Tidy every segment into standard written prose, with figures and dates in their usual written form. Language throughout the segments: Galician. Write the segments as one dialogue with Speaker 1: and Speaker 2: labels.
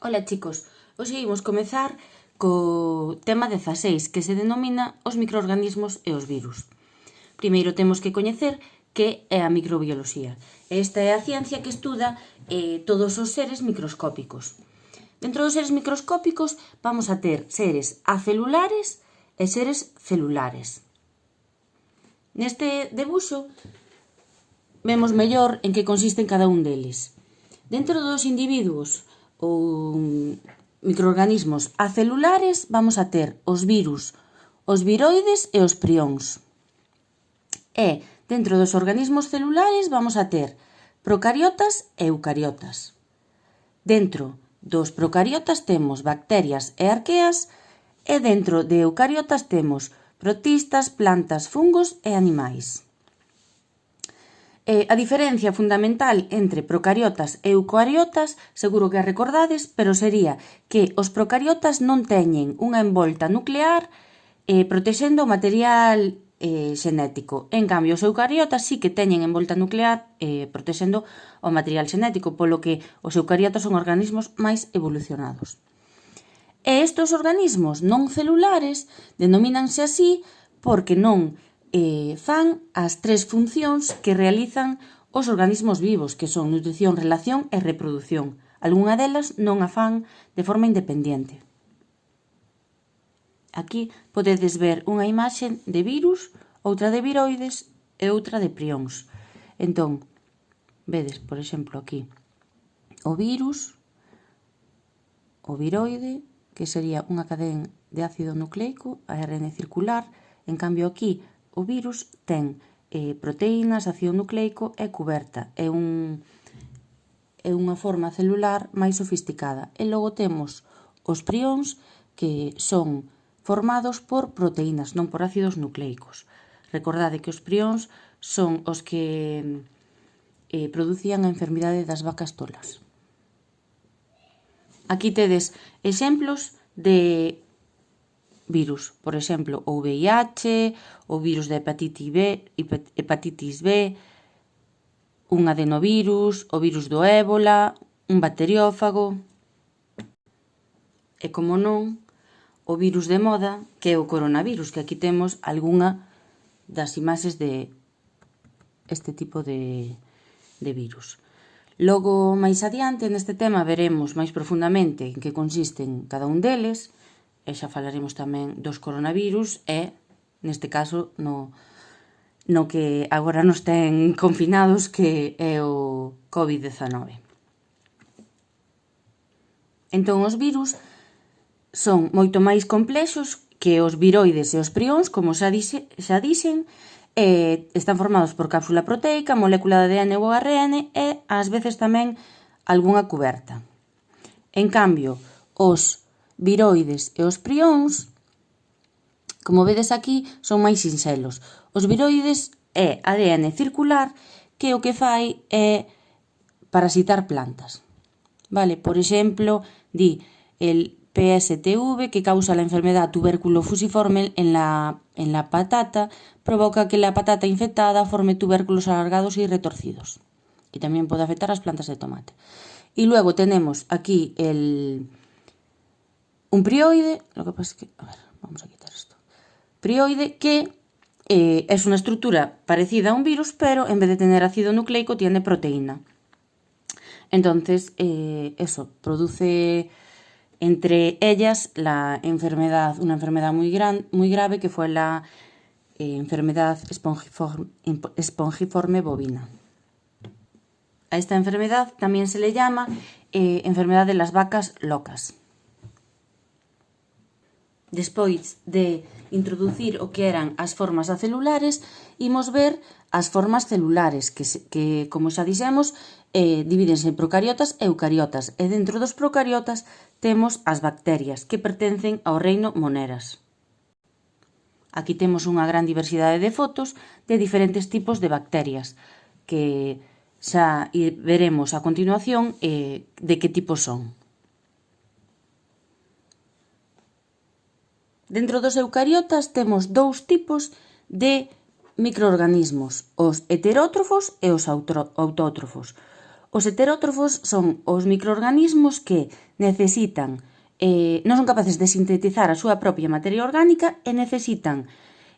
Speaker 1: Ola chicos, hoxe imos comezar co tema 16 que se denomina os microorganismos e os virus. Primeiro temos que coñecer que é a microbioloxía. Esta é a ciencia que estuda todos os seres microscópicos. Dentro dos seres microscópicos vamos a ter seres acelulares e seres celulares. Neste debuxo vemos mellor en que consisten cada un deles. Dentro dos individuos ou microorganismos acelulares vamos a ter os virus, os viroides e os prións. E dentro dos organismos celulares vamos a ter procariotas e eucariotas. Dentro dos procariotas temos bacterias e arqueas e dentro de eucariotas temos protistas, plantas, fungos e animais. A diferencia fundamental entre procariotas e eucariotas, seguro que a recordades, pero sería que os procariotas non teñen unha envolta nuclear protexendo o material xenético. En cambio, os eucariotas sí que teñen envolta nuclear protexendo o material xenético, polo que os eucariotas son organismos máis evolucionados. E estes organismos non celulares denomínanse así porque non fan as tres funcións que realizan os organismos vivos, que son nutrición, relación e reproducción. Algunha delas non a fan de forma independiente. Aquí podedes ver unha imaxe de virus, outra de viroides e outra de prións. Entón, vedes, por exemplo, aquí o virus, o viroide, que sería unha cadén de ácido nucleico, ARN circular. En cambio, aquí o virus ten proteínas, ácido nucleico e cuberta. É unha forma celular máis sofisticada. E logo temos os prións, que son formados por proteínas, non por ácidos nucleicos. Recordade que os prións son os que producían a enfermidade das vacas tolas. Aquí tedes exemplos de virus, por exemplo, o VIH, o virus da hepatitis B, un adenovirus, o virus do ébola, un bacteriófago e, como non, o virus de moda, que é o coronavirus, que aquí temos algunha das imaxes de este tipo de virus. Logo, máis adiante, neste tema veremos máis profundamente en que consisten cada un deles, e xa falaremos tamén dos coronavirus e, neste caso, no que agora nos ten confinados, que é o COVID-19. Entón, os virus son moito máis complexos que os viroides e os prións, como xa dixen, están formados por cápsula proteica, molécula de ADN ou ARN e, ás veces, tamén algunha cuberta. En cambio, os viroides e os prións, como vedes aquí, son máis sinxelos. Os viroides é ADN circular que o que fai é parasitar plantas. Vale, por exemplo, di el PSTV, que causa la enfermedad tubérculo fusiforme en la patata, provoca que la patata infectada forme tubérculos alargados y retorcidos. Y también puede afectar a las plantas de tomate. Y luego tenemos aquí un prioide, lo que pasa es que, a ver, vamos a quitar esto. Prioide que es una estructura parecida a un virus, pero en vez de tener ácido nucleico tiene proteína. Entonces, eso produce entre ellas una enfermedad muy grave, que fue la enfermedad espongiforme bovina. A esta enfermedad también se le llama enfermedad de las vacas locas. Despois de introducir o que eran as formas acelulares, imos ver as formas celulares, que como xa dixemos, divídense en procariotas e eucariotas, e dentro dos procariotas temos as bacterias, que pertencen ao reino Moneras. Aquí temos unha gran diversidade de fotos de diferentes tipos de bacterias, que xa veremos a continuación de que tipo son. Dentro dos eucariotas temos dous tipos de microorganismos, os heterótrofos e os autótrofos. Os heterótrofos son os microorganismos que necesitan, non son capaces de sintetizar a súa propia materia orgánica e necesitan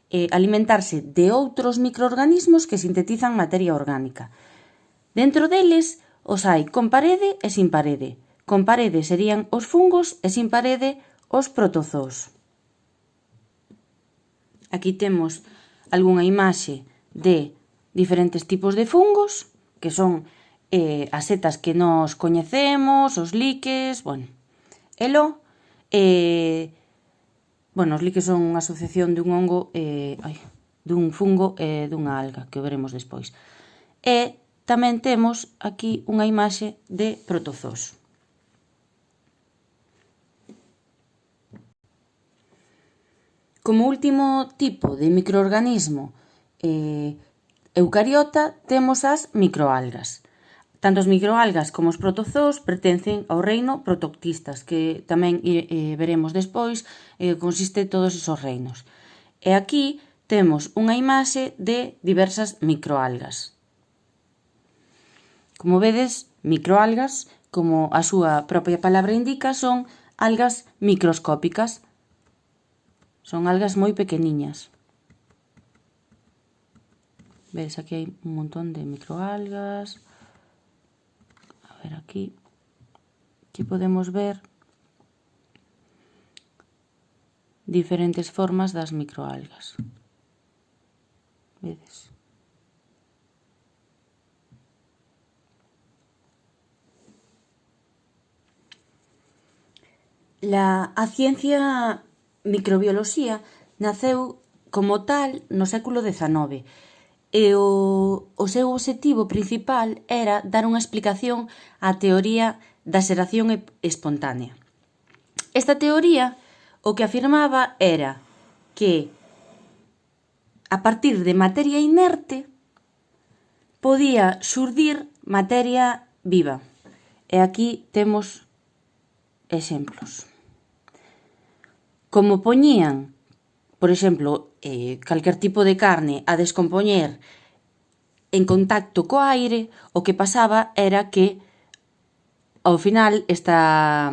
Speaker 1: alimentarse de outros microorganismos que sintetizan materia orgánica. Dentro deles os hai con parede e sin parede. Con parede serían os fungos e sin parede os protozoos. Aquí temos algunha imaxe de diferentes tipos de fungos, que son as setas que nos coñecemos, os liques, os liques son unha asociación dun hongo, dun fungo e dunha alga, que o veremos despois. E tamén temos aquí unha imaxe de protozoos. Como último tipo de microorganismo eucariota temos as microalgas. Tanto as microalgas como os protozoos pertencen ao reino protoctistas, que tamén veremos despois, consiste todos esos reinos. E aquí temos unha imaxe de diversas microalgas. Como vedes, microalgas, como a súa propia palabra indica, son algas microscópicas. Son algas moi pequeniñas. Vedes, aquí hai un montón de microalgas. A ver, aquí podemos ver diferentes formas das microalgas. Vedes? A ciencia microbioloxía naceu como tal no século XIX e o seu obxectivo principal era dar unha explicación á teoría da xeración espontánea. Esta teoría o que afirmaba era que a partir de materia inerte podía xurdir materia viva. E aquí temos exemplos. Como poñían, por exemplo, calquer tipo de carne a descompoñer en contacto co aire, o que pasaba era que ao final esta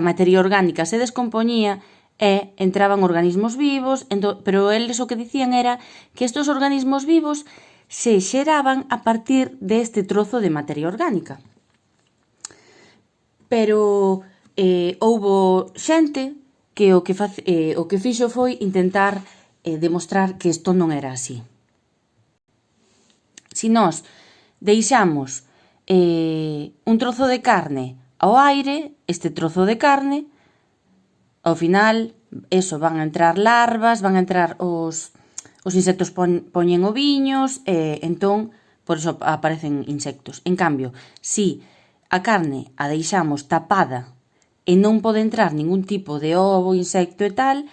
Speaker 1: materia orgánica se descompoñía e entraban organismos vivos, pero eles o que dicían era que estes organismos vivos se xeraban a partir deste trozo de materia orgánica. Pero houbo xente que o que fixo foi intentar demostrar que isto non era así. Se nós deixamos un trozo de carne ao aire, este trozo de carne, ao final, van a entrar larvas, van a entrar os insectos poñen oviños, entón, por iso aparecen insectos. En cambio, se a carne a deixamos tapada e non pode entrar ningún tipo de ovo, insecto e tal,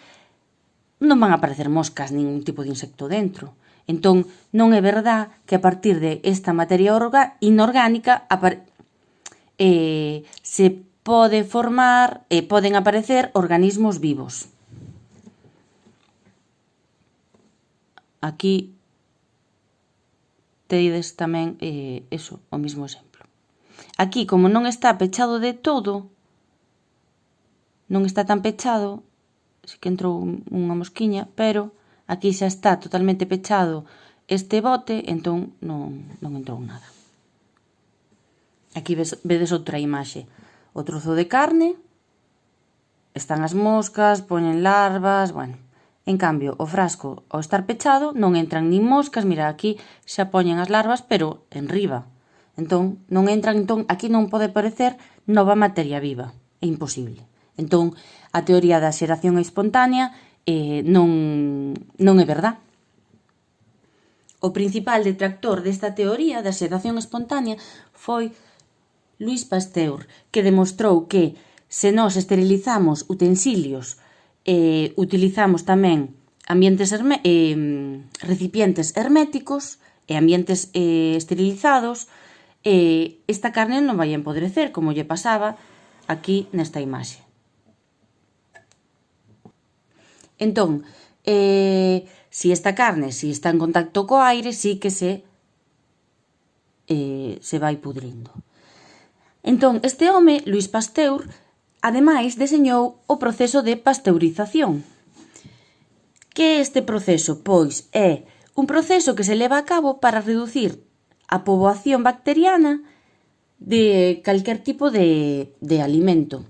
Speaker 1: non van a aparecer moscas, ningún tipo de insecto dentro. Entón, non é verdad que a partir de esta materia inorgánica se pode formar e poden aparecer organismos vivos. Aquí tedes tamén o mismo exemplo. Aquí, como non está pechado de todo, non está tan pechado, si que entrou unha mosquiña, pero aquí xa está totalmente pechado este bote, entón non entrou nada. Aquí vedes outra imaxe. O trozo de carne, están as moscas, poñen larvas, En cambio, o frasco, ao estar pechado, non entran nin moscas, mira, aquí xa poñen as larvas, pero en riba. Entón, non entran, aquí non pode aparecer nova materia viva. É imposible. Entón, a teoría da xeración espontánea non é verdad. O principal detractor desta teoría da xeración espontánea foi Louis Pasteur, que demostrou que se nós esterilizamos utensilios e utilizamos tamén recipientes herméticos e ambientes esterilizados, esta carne non vai empodrecer, como lle pasaba aquí nesta imaxe. Entón, se esta carne, se está en contacto co aire, sí que se se vai pudrindo. Entón, este home, Louis Pasteur, ademais deseñou o proceso de pasteurización. Que é este proceso? Pois é un proceso que se leva a cabo para reducir a poboación bacteriana de calquer tipo de alimento.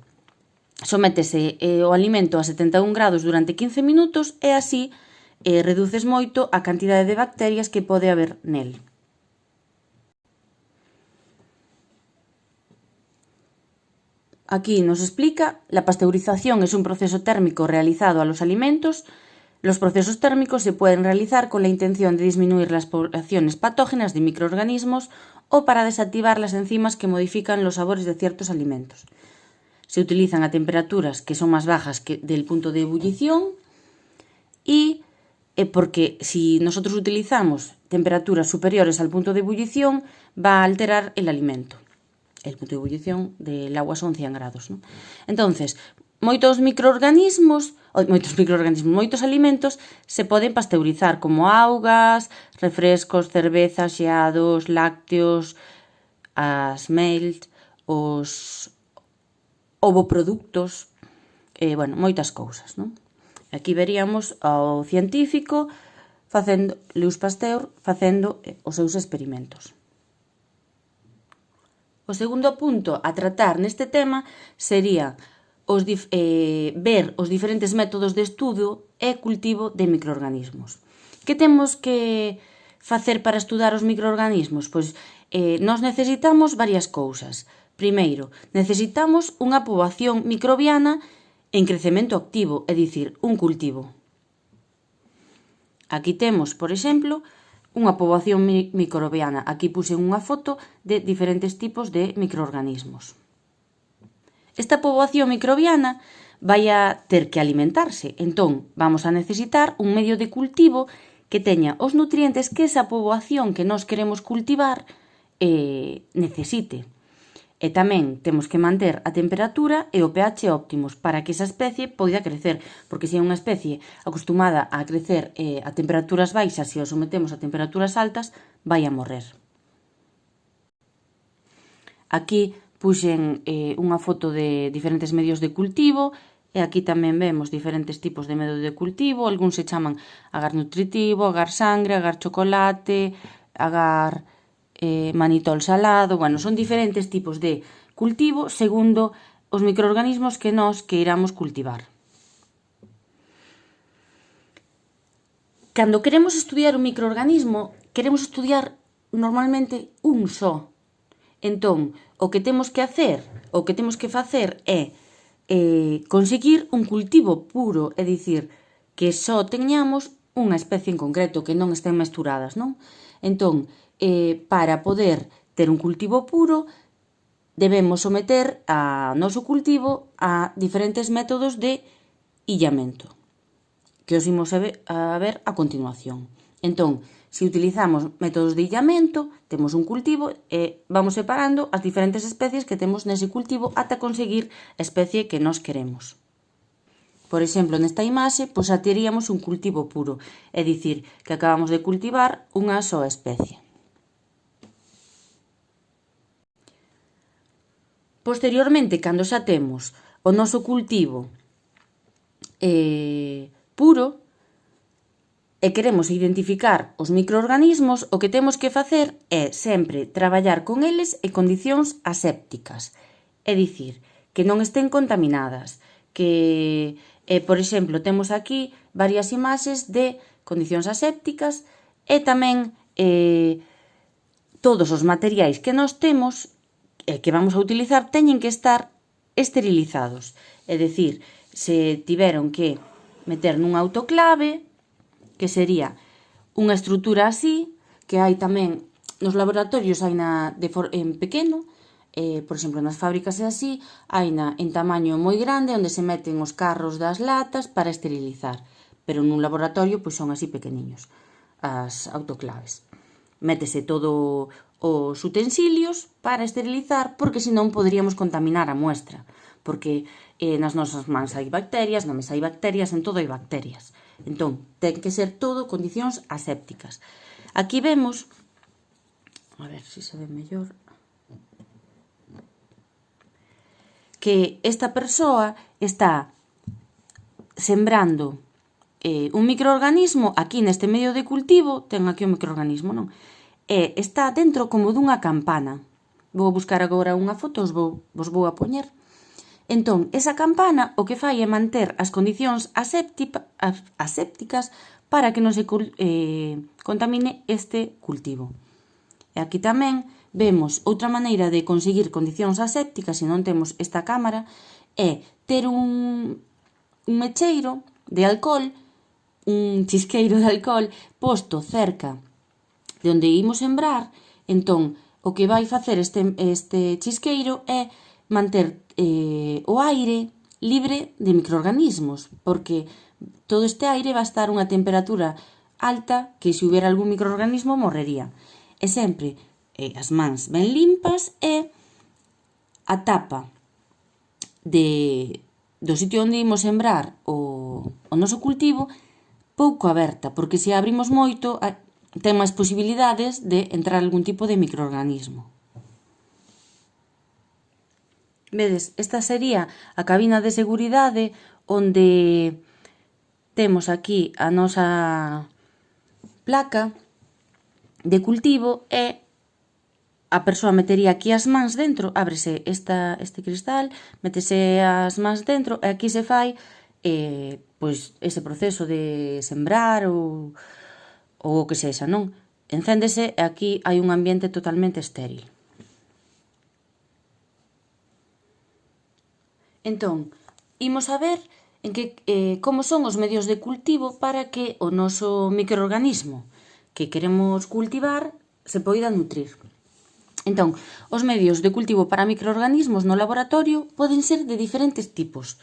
Speaker 1: Sométese o alimento a 71 grados durante 15 minutos e así reduces moito a cantidade de bacterias que pode haber nel. Aquí nos explica, la pasteurización es un proceso térmico realizado a los alimentos. Los procesos térmicos se pueden realizar con la intención de disminuir las poblaciones patógenas de microorganismos o para desactivar las enzimas que modifican los sabores de ciertos alimentos. Se utilizan a temperaturas que son más bajas que del punto de ebullición y porque si nosotros utilizamos temperaturas superiores al punto de ebullición va a alterar el alimento. El punto de ebullición del agua son 100 grados, ¿no? Entonces, moitos alimentos se poden pasteurizar, como augas, refrescos, cervezas, xeados, lácteos, as melt, os ovoproductos, moitas cousas, non? Aquí veríamos ao científico Louis Pasteur facendo os seus experimentos. O segundo punto a tratar neste tema sería ver os diferentes métodos de estudo e cultivo de microorganismos. Que temos que facer para estudar os microorganismos? Pois nós necesitamos varias cousas. Primeiro, necesitamos unha poboación microbiana en crecemento activo, é dicir, un cultivo. Aquí temos, por exemplo, unha poboación microbiana. Aquí puse unha foto de diferentes tipos de microorganismos. Esta poboación microbiana vai a ter que alimentarse. Entón, vamos a necesitar un medio de cultivo que teña os nutrientes que esa poboación que nós queremos cultivar necesite. E tamén temos que manter a temperatura e o pH óptimos para que esa especie poida crecer, porque se é unha especie acostumada a crecer a temperaturas baixas e o sometemos a temperaturas altas, vai a morrer. Aquí puxen unha foto de diferentes medios de cultivo e aquí tamén vemos diferentes tipos de medio de cultivo. Algúns se chaman agar nutritivo, agar sangre, agar chocolate, agar manitol salado. Son diferentes tipos de cultivo segundo os microorganismos que nós queiramos cultivar. Cando queremos estudiar un microorganismo, queremos estudiar normalmente un só. Entón, o que temos que facer é conseguir un cultivo puro, é dicir, que só teñamos unha especie en concreto, que non estén mesturadas, non? Entón, para poder ter un cultivo puro, debemos someter a noso cultivo a diferentes métodos de illamento, que os imos a ver a continuación. Entón, se utilizamos métodos de illamento, temos un cultivo e vamos separando as diferentes especies que temos nese cultivo ata conseguir a especie que nós queremos. Por exemplo, nesta imaxe, xa teríamos un cultivo puro, é dicir, que acabamos de cultivar unha soa especie. Posteriormente, cando xa temos o noso cultivo puro e queremos identificar os microorganismos, o que temos que facer é sempre traballar con eles en condicións asépticas. É dicir, que non estén contaminadas, que, por exemplo, temos aquí varias imaxes de condicións asépticas e tamén todos os materiais que nós temos que vamos a utilizar teñen que estar esterilizados. É dicir, se tiveron que meter nun autoclave, que sería unha estrutura así, que hai tamén nos laboratorios, hai en pequeno, por exemplo, nas fábricas é así, hai en tamaño moi grande, onde se meten os carros das latas para esterilizar. Pero nun laboratorio son así pequeniños, as autoclaves. Métese todo os utensilios para esterilizar, porque senón poderíamos contaminar a muestra, porque nas nosas mans hai bacterias, na mesa hai bacterias, en todo hai bacterias. Entón, ten que ser todo condicións asépticas. Aquí vemos a ver se se ve mellor, que esta persoa está sembrando un microorganismo aquí neste medio de cultivo, ten aquí o microorganismo, non? E está dentro como dunha campana. Vou buscar agora unha foto, vos vou a poñer. Entón, esa campana o que fai é manter as condicións asépticas para que non se contamine este cultivo. E aquí tamén vemos outra maneira de conseguir condicións asépticas se non temos esta cámara é ter un mecheiro de alcohol, un chisqueiro de alcohol posto cerca de onde imos sembrar. Entón, o que vai facer este chisqueiro é manter o aire libre de microorganismos, porque todo este aire vai estar a unha temperatura alta que se houbera algún microorganismo morrería. E sempre as mans ben limpas e a tapa do sitio onde imos sembrar o noso cultivo pouco aberta, porque se abrimos moito ten máis posibilidades de entrar algún tipo de microorganismo. Vedes, esta sería a cabina de seguridade onde temos aquí a nosa placa de cultivo e a persoa metería aquí as mans dentro, ábrese este cristal, metese as mans dentro e aquí se fai pois ese proceso de sembrar ou o que sexa, non? Encéndese e aquí hai un ambiente totalmente estéril. Entón, imos a ver como son os medios de cultivo para que o noso microorganismo que queremos cultivar se poida nutrir. Entón, os medios de cultivo para microorganismos no laboratorio poden ser de diferentes tipos.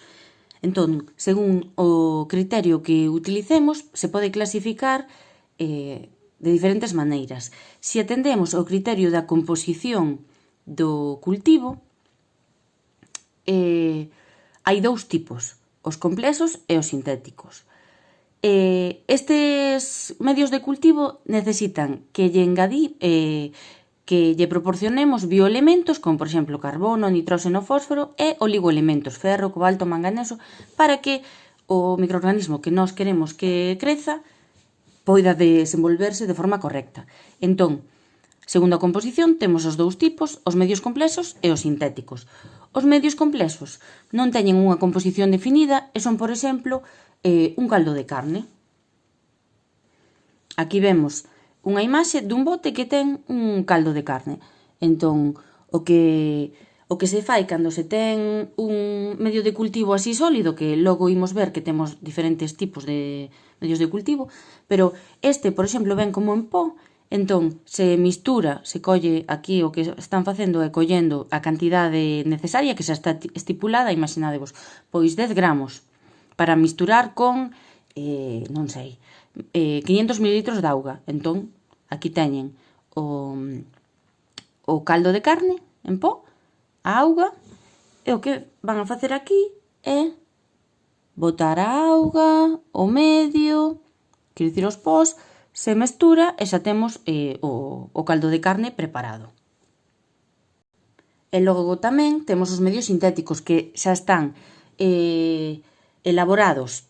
Speaker 1: Entón, según o criterio que utilicemos, se pode clasificar de diferentes maneiras. Se atendemos ao criterio da composición do cultivo, hai dous tipos, os complexos e os sintéticos. Estes medios de cultivo necesitan que lle proporcionemos bioelementos como, por exemplo, carbono, nitróxeno, fósforo e oligoelementos, ferro, cobalto, manganeso, para que o microorganismo que nós queremos que creza poida desenvolverse de forma correcta. Entón, segundo a composición, temos os dous tipos, os medios complexos e os sintéticos. Os medios complexos non teñen unha composición definida e son, por exemplo, un caldo de carne. Aquí vemos unha imaxe dun bote que ten un caldo de carne. Entón, o que se fai cando se ten un medio de cultivo así sólido, que logo imos ver que temos diferentes tipos de medios de cultivo, pero por exemplo, ven como en pó. Entón, se mistura, se colle aquí o que están facendo é collendo a cantidade necesaria que xa está estipulada, imaginadevos, pois 10 gramos para misturar con, non sei, 500 mililitros de auga. Entón, aquí teñen o caldo de carne en pó, a auga, e o que van a facer aquí é botar a auga, o medio, quero dicir os pós, se mestura e xa temos o caldo de carne preparado. E logo tamén temos os medios sintéticos que xa están elaborados,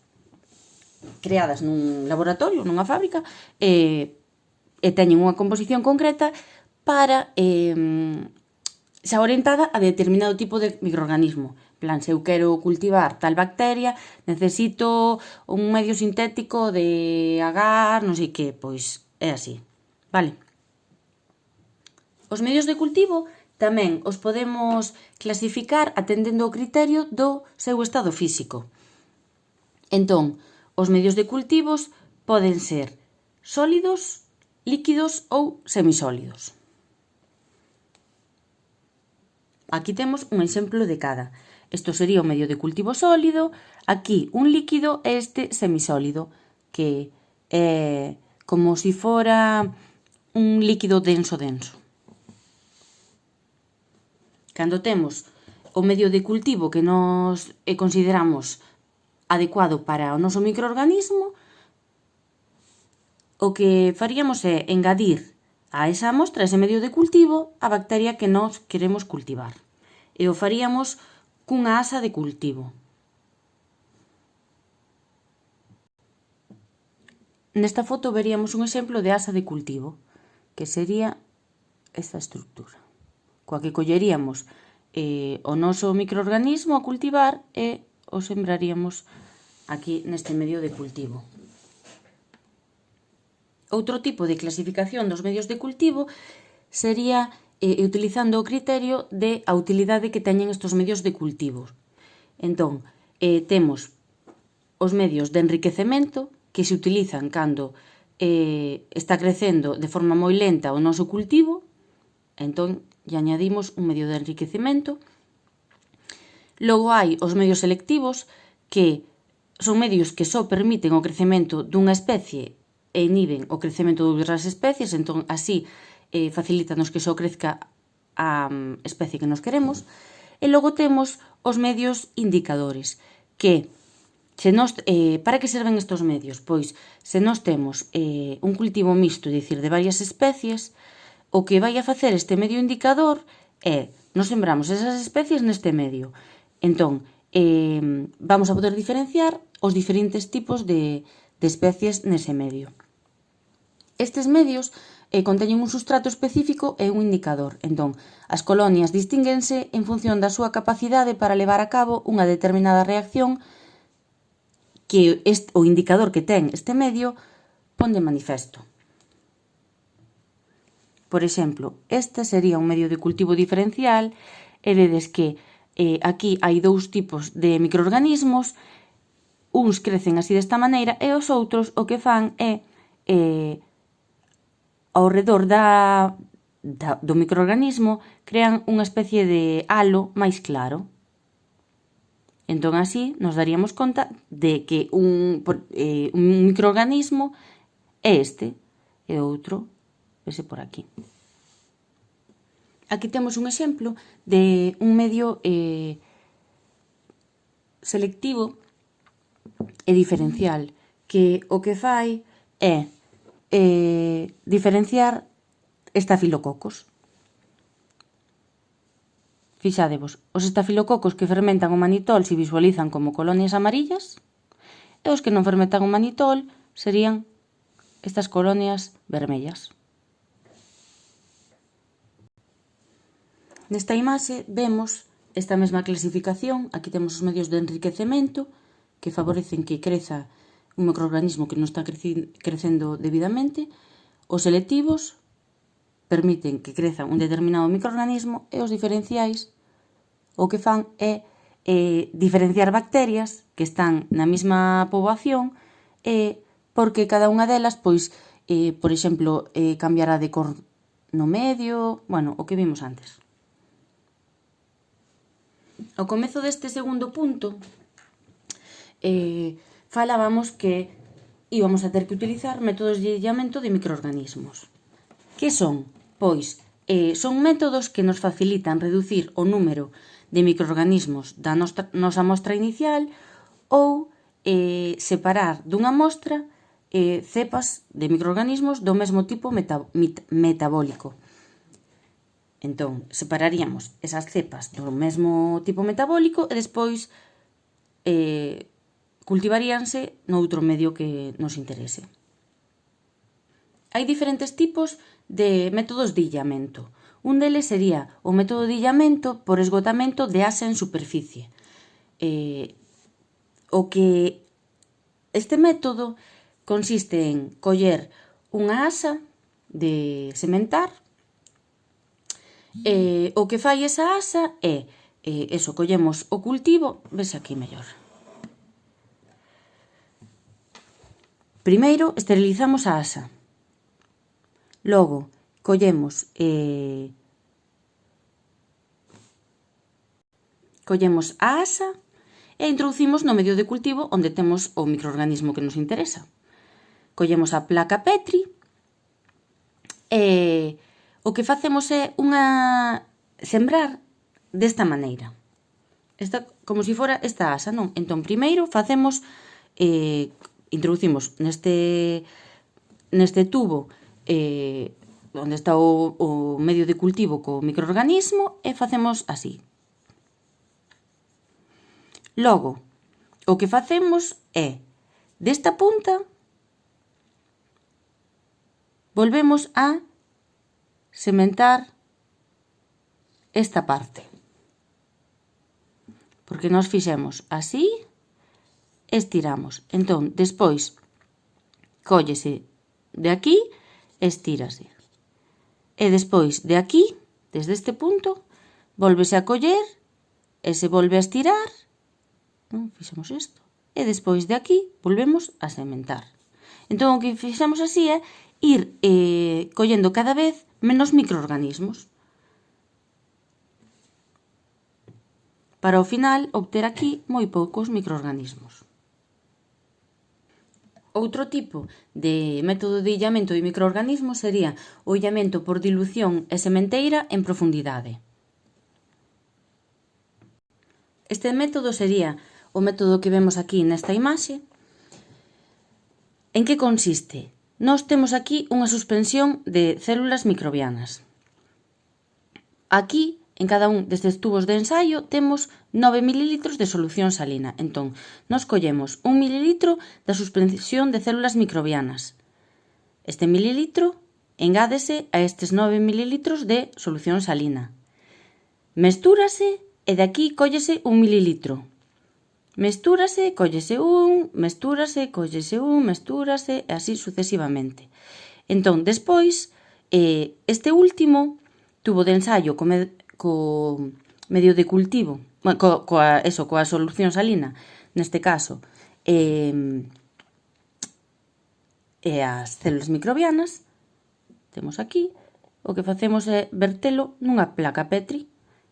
Speaker 1: creadas nun laboratorio, nunha fábrica, e teñen unha composición concreta para xa orientada a determinado tipo de microorganismo. En plan, se eu quero cultivar tal bacteria, necesito un medio sintético de agar, non sei que, pois é así, vale? Os medios de cultivo tamén os podemos clasificar atendendo ao criterio do seu estado físico. Entón, os medios de cultivos poden ser sólidos, líquidos ou semisólidos. Aquí temos un exemplo de cada. Isto sería o medio de cultivo sólido, aquí un líquido e este semisólido, que é como se fora un líquido denso. Cando temos o medio de cultivo que nos consideramos adecuado para o noso microorganismo, o que faríamos é engadir a esa amostra, a ese medio de cultivo, a bacteria que nós queremos cultivar. E o faríamos cunha asa de cultivo. Nesta foto veríamos un exemplo de asa de cultivo, que sería esta estructura, coa que colleríamos o noso microorganismo a cultivar e o sembraríamos aquí neste medio de cultivo. Outro tipo de clasificación dos medios de cultivo sería utilizando o criterio de a utilidade que teñen estes medios de cultivo. Entón, temos os medios de enriquecemento que se utilizan cando está crecendo de forma moi lenta o noso cultivo, entón lle añadimos un medio de enriquecemento. Logo hai os medios selectivos, que son medios que só permiten o crecemento dunha especie e inhiben o crecemento de outras especies, entón así facilítanos que só crezca a especie que nos queremos. E logo temos os medios indicadores, que para que serven estes medios? Pois, se nós temos un cultivo mixto, é dicir, de varias especies, o que vai a facer este medio indicador é, nos sembramos esas especies neste medio. Entón, vamos a poder diferenciar os diferentes tipos de especies nese medio. Estes medios conteñen un substrato específico e un indicador. Entón, as colonias distínguense en función da súa capacidade para levar a cabo unha determinada reacción que o indicador que ten este medio pon de manifesto. Por exemplo, este sería un medio de cultivo diferencial e vedes que aquí hai dous tipos de microorganismos, uns crecen así desta maneira e os outros o que fan é ao redor do microorganismo crean unha especie de halo máis claro. Entón así nos daríamos conta de que un microorganismo é este e outro vese por aquí. Aquí temos un exemplo de un medio selectivo e diferencial, que o que fai é diferenciar estafilococos. Fixadevos, os estafilococos que fermentan o manitol se visualizan como colonias amarillas e os que non fermentan o manitol serían estas colonias vermellas. Nesta imaxe vemos esta mesma clasificación. Aquí temos os medios de enriquecemento que favorecen que creza un microorganismo que non está crecendo debidamente. Os selectivos permiten que creza un determinado microorganismo e os diferenciais o que fan é diferenciar bacterias que están na mesma poboación porque cada unha delas, pois, por exemplo, cambiará de cor no medio, bueno, o que vimos antes. Ao comezo deste segundo punto, falábamos que íbamos a ter que utilizar métodos de illamento de microorganismos. Que son? Pois, son métodos que nos facilitan reducir o número de microorganismos da nosa mostra inicial ou separar dunha mostra cepas de microorganismos do mesmo tipo metabólico. Entón, separaríamos esas cepas do mesmo tipo metabólico e despois cultivaríanse noutro medio que nos interese. Hai diferentes tipos de métodos de illamento. Un deles sería o método de illamento por esgotamento de asa en superficie. Este método consiste en coller unha asa de sementar. O que fai esa asa é, collemos o cultivo, vese aquí mellor. Primeiro esterilizamos a asa. Logo, collemos a asa e introducimos no medio de cultivo onde temos o microorganismo que nos interesa. Collemos a placa Petri e o que facemos é sembrar desta maneira. Como se fora esta asa, non? Entón, primeiro introducimos neste tubo onde está o medio de cultivo co microorganismo e facemos así. Logo, o que facemos é, desta punta, volvemos a sementar esta parte. Porque nós fixemos así, estiramos. Entón, despois, cóllese de aquí, estírase. E despois de aquí, desde este punto, volvese a coller e se volve a estirar. Non? Fixemos isto. E despois de aquí, volvemos a sementar. Entón, o que fixemos así é ir collendo cada vez menos microorganismos. Para ao final obter aquí moi poucos microorganismos. Outro tipo de método de illamento de microorganismos sería o illamento por dilución e sementeira en profundidade. Este método sería o método que vemos aquí nesta imaxe. En que consiste? Nós temos aquí unha suspensión de células microbianas. Aquí, en cada un destes tubos de ensaio, temos 9 ml de solución salina. Entón, nos collemos 1 ml da suspensión de células microbianas. Este mililitro engádese a estes 9 ml de solución salina. Mestúrase e de aquí cóllese 1 ml. Mestúrase, cóllese un, mestúrase, cóllese un, mestúrase, e así sucesivamente. Entón, despois, este último tubo de ensaio co medio de cultivo, coa solución salina, neste caso, e as células microbianas, temos aquí, o que facemos é vertelo nunha placa Petri.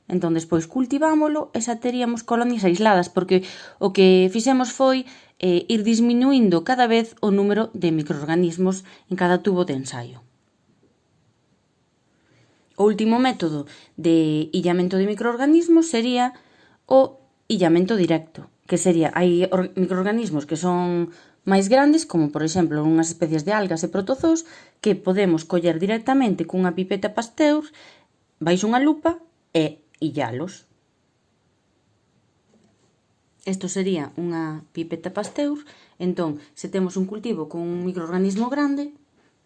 Speaker 1: Entón, despois cultivámolo e xa teríamos colonias aisladas, porque o que fixemos foi ir disminuindo cada vez o número de microorganismos en cada tubo de ensaio. O último método de illamento de microorganismos sería o illamento directo, que sería, hai microorganismos que son máis grandes, como por exemplo unhas especies de algas e protozoos, que podemos coller directamente cunha pipeta Pasteur baixo unha lupa e illalos. Isto sería unha pipeta Pasteur. Entón, se temos un cultivo con un microorganismo grande,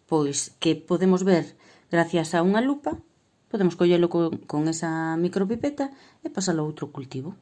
Speaker 1: pois que podemos ver gracias a unha lupa, podemos collelo con esa micropipeta e pasalo a outro cultivo.